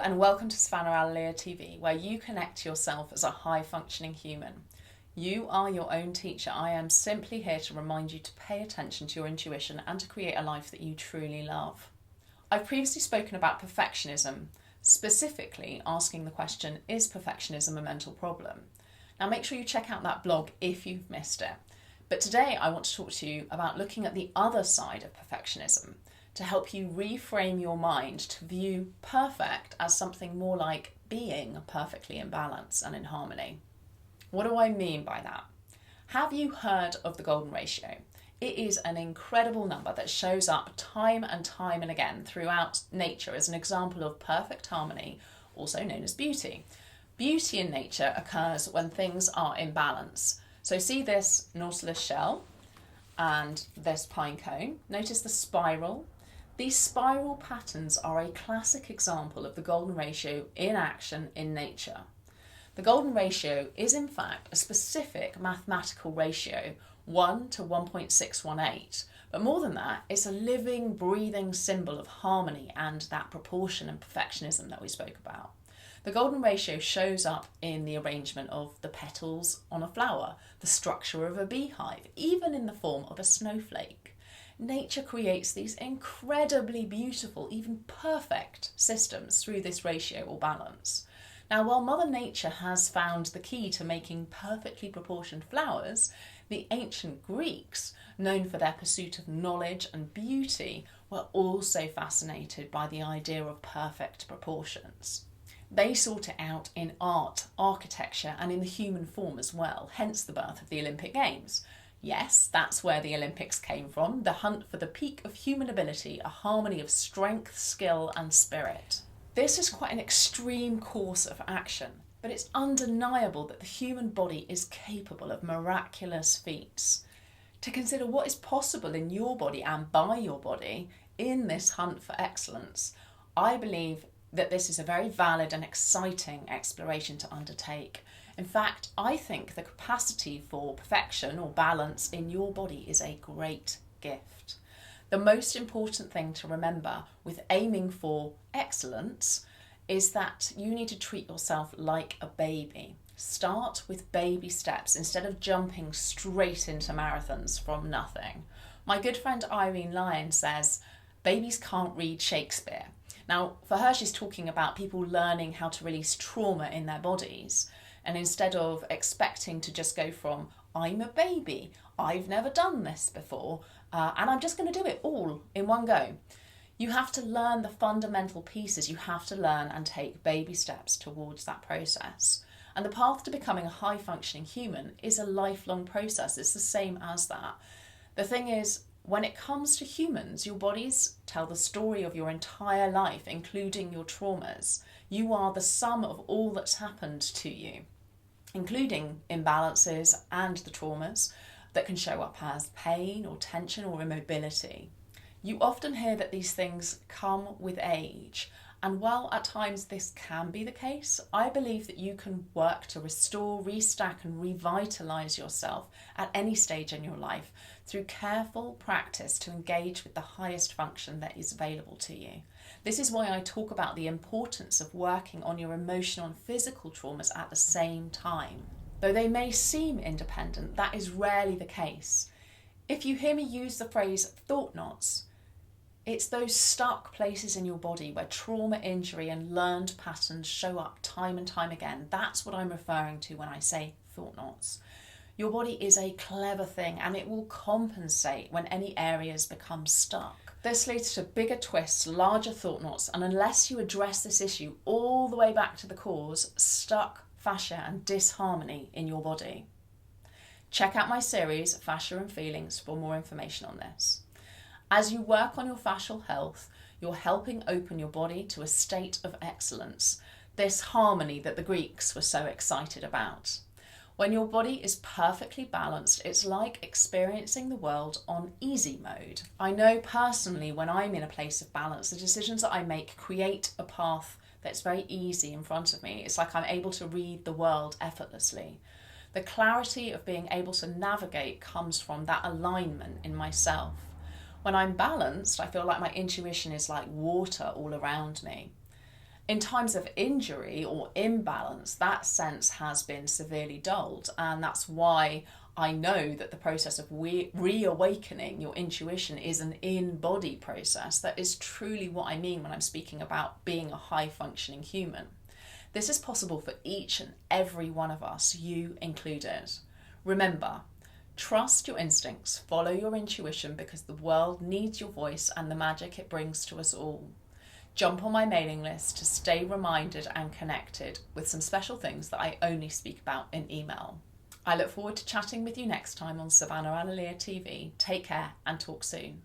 and welcome to Savannah Alalia TV, where you connect to yourself as a high-functioning human. You are your own teacher. I am simply here to remind you to pay attention to your intuition and to create a life that you truly love. I've previously spoken about perfectionism, specifically asking the question, is perfectionism a mental problem? Now make sure you check out that blog if you've missed it. But today I want to talk to you about looking at the other side of perfectionism, to help you reframe your mind to view perfect as something more like being perfectly in balance and in harmony. What do I mean by that? Have you heard of the golden ratio? It is an incredible number that shows up time and time and again throughout nature as an example of perfect harmony, also known as beauty. Beauty in nature occurs when things are in balance. So see this nautilus shell and this pine cone. Notice the spiral. These spiral patterns are a classic example of the golden ratio in action in nature. The golden ratio is in fact a specific mathematical ratio, 1 to 1.618, but more than that, it's a living, breathing symbol of harmony and that proportion and perfectionism that we spoke about. The golden ratio shows up in the arrangement of the petals on a flower, the structure of a beehive, even in the form of a snowflake. Nature creates these incredibly beautiful, even perfect systems through this ratio or balance. Now, while Mother Nature has found the key to making perfectly proportioned flowers, the ancient Greeks, known for their pursuit of knowledge and beauty, were also fascinated by the idea of perfect proportions. They sought it out in art, architecture, and in the human form as well, hence the birth of the Olympic Games. Yes, that's where the Olympics came from, the hunt for the peak of human ability, a harmony of strength, skill and spirit. This is quite an extreme course of action, but it's undeniable that the human body is capable of miraculous feats. To consider what is possible in your body and by your body in this hunt for excellence, I believe that this is a very valid and exciting exploration to undertake. In fact, I think the capacity for perfection or balance in your body is a great gift. The most important thing to remember with aiming for excellence is that you need to treat yourself like a baby. Start with baby steps instead of jumping straight into marathons from nothing. My good friend Irene Lyon says, babies can't read Shakespeare. Now, for her, she's talking about people learning how to release trauma in their bodies. And instead of expecting to just go from, I'm a baby, I've never done this before, and I'm just going to do it all in one go. You have to learn the fundamental pieces. You have to learn and take baby steps towards that process. And the path to becoming a high-functioning human is a lifelong process. It's the same as that. The thing is, when it comes to humans, your bodies tell the story of your entire life, including your traumas. You are the sum of all that's happened to you, including imbalances and the traumas that can show up as pain or tension or immobility. You often hear that these things come with age, and while at times this can be the case, I believe that you can work to restore, restack and revitalise yourself at any stage in your life through careful practice to engage with the highest function that is available to you. This is why I talk about the importance of working on your emotional and physical traumas at the same time. Though they may seem independent, that is rarely the case. If you hear me use the phrase thought knots, it's those stuck places in your body where trauma, injury and learned patterns show up time and time again. That's what I'm referring to when I say thought knots. Your body is a clever thing and it will compensate when any areas become stuck. This leads to bigger twists, larger thought knots, and unless you address this issue all the way back to the cause, stuck fascia and disharmony in your body. Check out my series, Fascia and Feelings, for more information on this. As you work on your fascial health, you're helping open your body to a state of excellence, this harmony that the Greeks were so excited about. When your body is perfectly balanced, it's like experiencing the world on easy mode. I know personally when I'm in a place of balance, the decisions that I make create a path that's very easy in front of me. It's like I'm able to read the world effortlessly. The clarity of being able to navigate comes from that alignment in myself. When I'm balanced, I feel like my intuition is like water all around me. In times of injury or imbalance, that sense has been severely dulled, and that's why I know that the process of reawakening your intuition is an in-body process. That is truly what I mean when I'm speaking about being a high-functioning human. This is possible for each and every one of us, you included. Remember, trust your instincts, follow your intuition, because the world needs your voice and the magic it brings to us all. Jump on my mailing list to stay reminded and connected with some special things that I only speak about in email. I look forward to chatting with you next time on Savannah Analia TV. Take care and talk soon.